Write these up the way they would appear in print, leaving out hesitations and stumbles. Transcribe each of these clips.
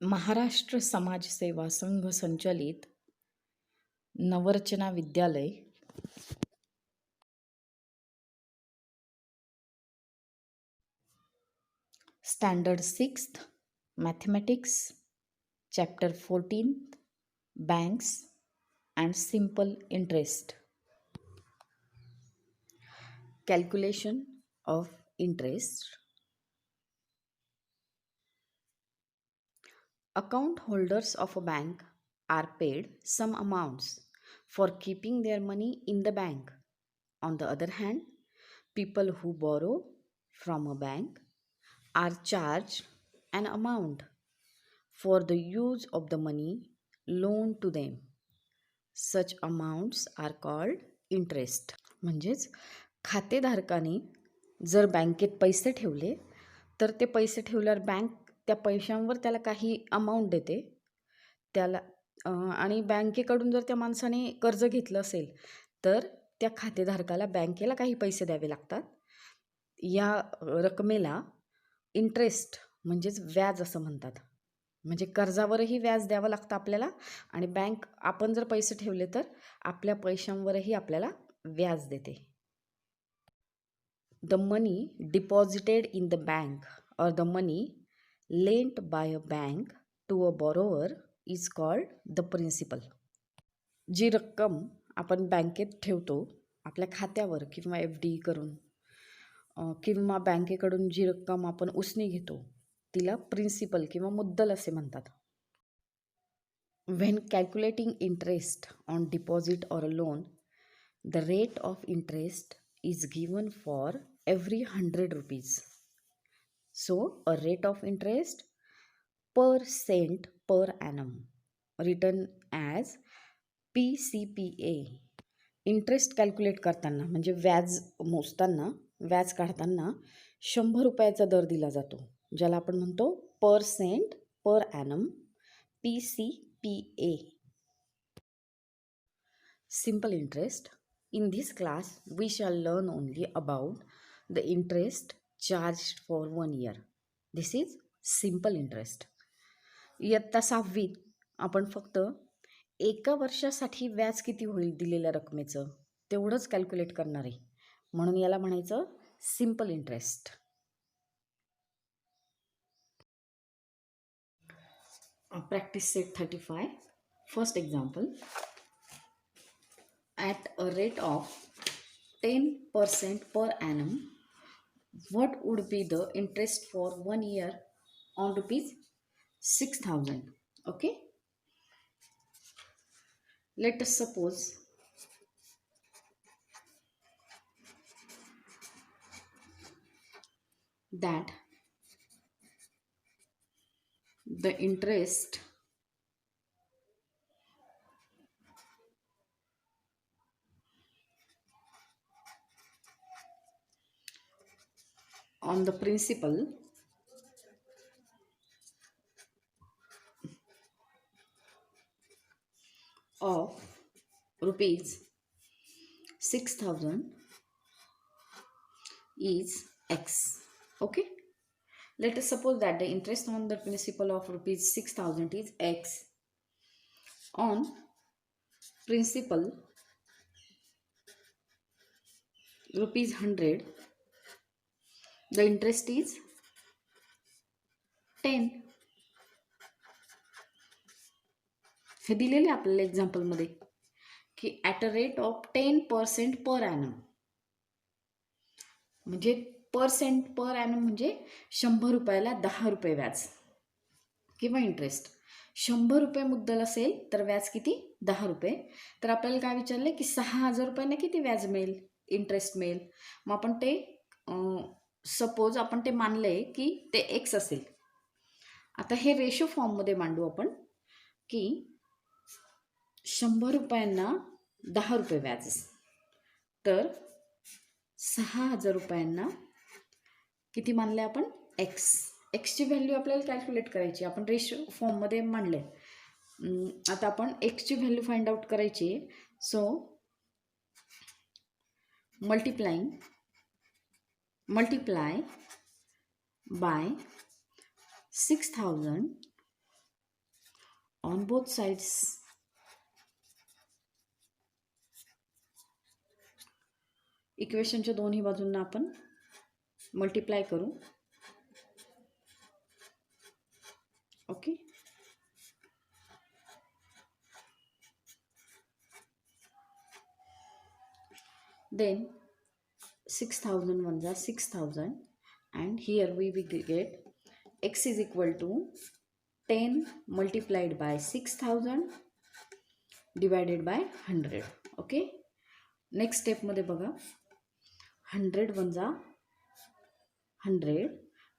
महाराष्ट्र समाजसेवा संघ संचलित नवरचना विद्यालय standard 6th mathematics chapter 14 banks and simple interest calculation of interest. Account holders of a bank are paid some amounts for keeping their money in the bank. On the other hand, people who borrow from a bank are charged an amount for the use of the money loaned to them. Such amounts are called interest. म्हणजेच खातेधारकाने जर बँकेत पैसे ठेवले तर ते पैसे ठेवल्यावर bank त्या पैशांवर त्याला काही अमाऊंट देते त्याला आणि बँकेकडून जर त्या माणसाने कर्ज घेतलं असेल तर त्या खातेधारकाला बँकेला काही पैसे द्यावे लागतात. या रकमेला इंटरेस्ट म्हणजेच व्याज असं म्हणतात. म्हणजे कर्जावरही व्याज द्यावं लागतं आपल्याला आणि बँक आपण जर पैसे ठेवले तर आपल्या पैशांवरही आपल्याला व्याज देते. The money deposited in the bank or the money lent by a bank to a borrower is called the principal. जी रक्कम आपण बँकेत ठेवतो आपल्या खात्यावर किंवा FD करून किंवा बँकेकडून जी रक्कम आपण उसने घेतो तिला प्रिन्सिपल किंवा मुद्दल असे म्हणतात. When calculating interest on deposit or a loan, the rate of interest is given for every 100 rupees. So, a rate of interest per cent per annum, written as PCPA. Interest calculate करताना म्हणजे व्याज मोजताना व्याज काढताना 100 रुपयाचा दर दिला जातो ज्याला आपण म्हणतो per cent per annum PCPA. Simple interest. In this class, we shall learn only about the interest charged for 1 year. This is simple interest. इयत्ता 6वीत आपण फक्त एका वर्षासाठी व्याज किती होईल दिलेल्या रकमेचं तेवढंच कॅल्क्युलेट करणार आहे म्हणून याला म्हणायचं simple interest. Practice set 35. First example. At a rate of 10% per annum, what would be the interest for 1 year on rupees 6,000? Okay. Let us suppose that the interest on the principal of rupees 6,000 is X. Okay. Let us suppose that the interest on the principal of rupees 6,000 is X. On principal rupees 100, the interest is 10. हे दिलेले आपल्याला एक्झाम्पलमध्ये की at a rate of 10% per annum म्हणजे % per annum म्हणजे 100 रुपयाला 10 रुपये व्याज किंवा इंटरेस्ट. 100 रुपये मुद्दल असेल तर व्याज किती 10 रुपये. तर आपल्याला काय विचारले की 6,000 रुपयांना किती व्याज मिळेल इंटरेस्ट मिळेल. मग आपण ते सपोज आपण ते मानलंय की ते X असेल. आता हे रेशो फॉर्ममध्ये मांडू आपण की 100 रुपयांना 10 रुपये व्याज तर 6,000 रुपयांना किती मानले आपण एक्सची व्हॅल्यू आपल्याला कॅल्क्युलेट करायची. आपण रेशो फॉर्ममध्ये मांडले. आता आपण एक्सची व्हॅल्यू फाइंड आउट करायची. So multiply by 6,000 on both sides. इक्वेशनच्या दोन्ही बाजूंना आपण मल्टिप्लाय करू. Okay. Then 6,000 ones are 6,000, and here we will get x is equal to 10 multiplied by 6,000 divided by 100. Okay. Next step मध्ये बघा, 100 ones are 100,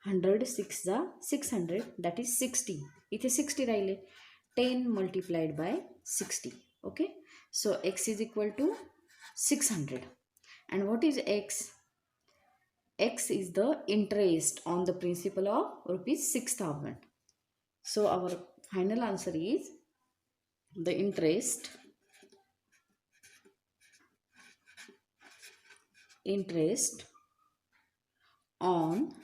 100 6 जा 600, that is 60. इथे 60 राहिले. 10 multiplied by 60. Okay. So x is equal to 600. And what is x? X is the interest on the principal of rupees 6,000. So our final answer is the interest on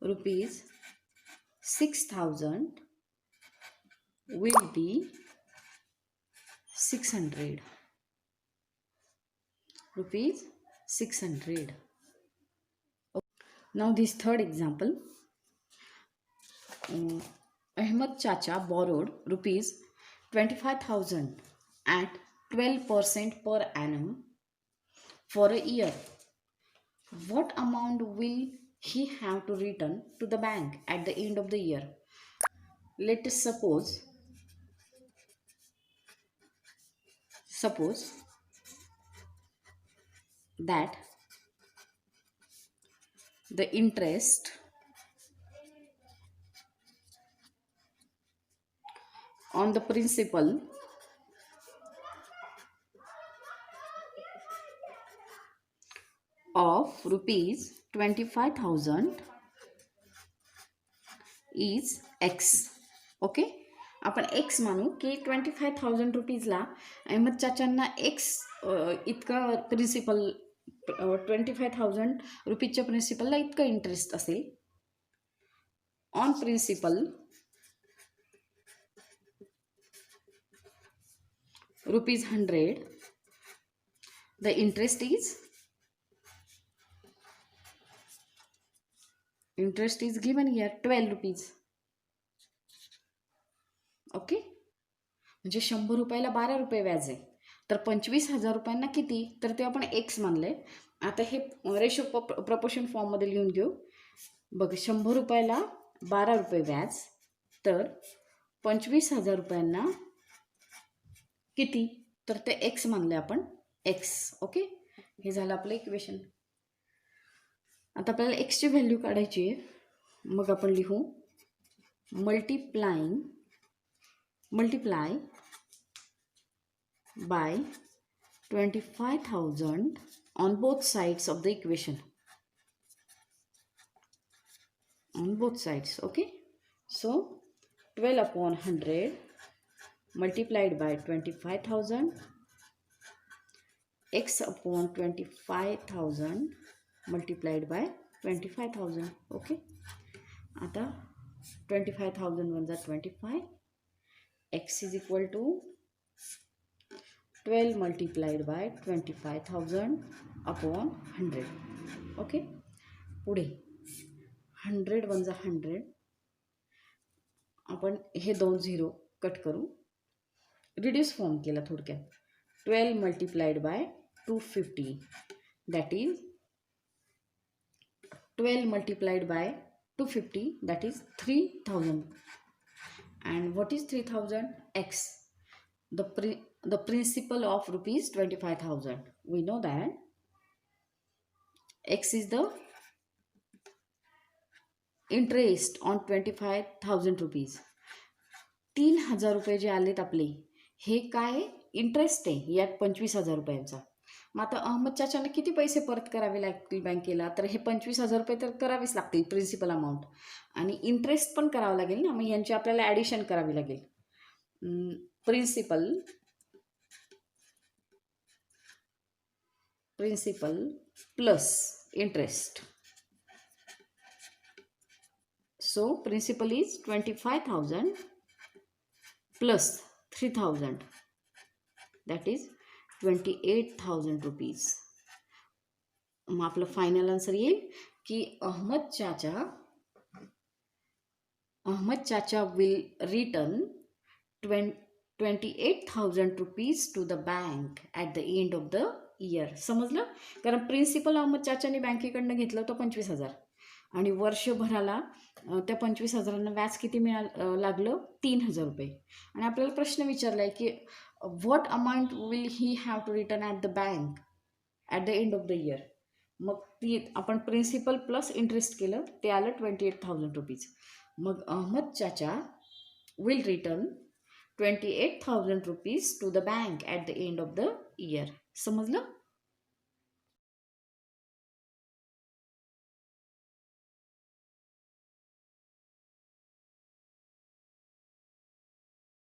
rupees 6,000 will be 600 rupees 600. Now this third example, Ahmed Chacha borrowed rupees 25,000 at 12% per annum for a year. What amount will he have to return to the bank at the end of the year? Let us suppose that the interest on the principal of rupees 25,000 is x. Okay. आपण x मानू की 25,000 रुपीजला अहमद चाचांना x इतका principal 25,000 रुपीजच्या प्रिन्सिपलला इतका interest असेल. On principal rupees 100, the interest is given here 12 rupees. Okay. म्हणजे 100 रुपयाला 12 रुपये व्याज आहे, तर 25,000 रुपयांना किती, तर ते आपण x मानले. आता हे रेशो प्रपोर्शन फॉर्ममध्ये लिहून घेऊ. बघ, 100 रुपयाला 12 रुपये व्याज, तर 25,000 रुपयांना किती, तर ते x मानले आपण x. ओके. हे झालं आपलं इक्वेशन. आता आपल्याला x ची व्हॅल्यू काढायची आहे. मग आपण लिहू multiply by 25,000 on both sides of the equation. On both sides. Okay. So 12 upon 100 multiplied by 25,000, x upon 25,000 multiplied by 25,000. Okay. आता 25,000 ones are 25. X is equal to 12 multiplied by 25,000 upon 100. Okay. पुढे 100 ones are 100. आपण हे 2 0 cut करू. Reduce form केला थोडक्यात. 12 multiplied by 250, that is 12 multiplied by 250, that is 3,000. And what is 3,000? X, the principal of rupees 25,000. We know that x is the interest on 25,000 rupees. 3,000 रुपये जे आलेत आपले, हे काय इंटरेस्ट आहे यात 25,000 रुपयांचा. मग आता अहमद चाचांना किती पैसे परत करावे लागतील बँकेला, तर हे 25,000 रुपये तर करावेच लागतील प्रिन्सिपल अमाऊंट, आणि इंटरेस्ट पण करावं लागेल ना. मग यांची आपल्याला ॲडिशन करावी लागेल. Principal plus interest. So principal is 25,000 plus 3000, that is 28,000 rupees. मग आपलं फायनल आन्सर येईल की Ahmad chacha will return 28,000 rupees to the bank at the end of the year. समजलं? कारण प्रिन्सिपल अहमद चाचाने बँकेकडनं घेतलं होतं 25,000 आणि वर्षभराला त्या 25,000 व्याज किती लागलं 3,000 रुपये. आणि आपल्याला प्रश्न विचारला आहे की what amount will he have to return at the bank at the end of the year. मग ती आपण प्रिन्सिपल प्लस इंटरेस्ट केलं, ते आलं 28,000 रुपीज. मग Ahmad chacha will return 28,000 rupees to the bank at the end of the year. समजलं?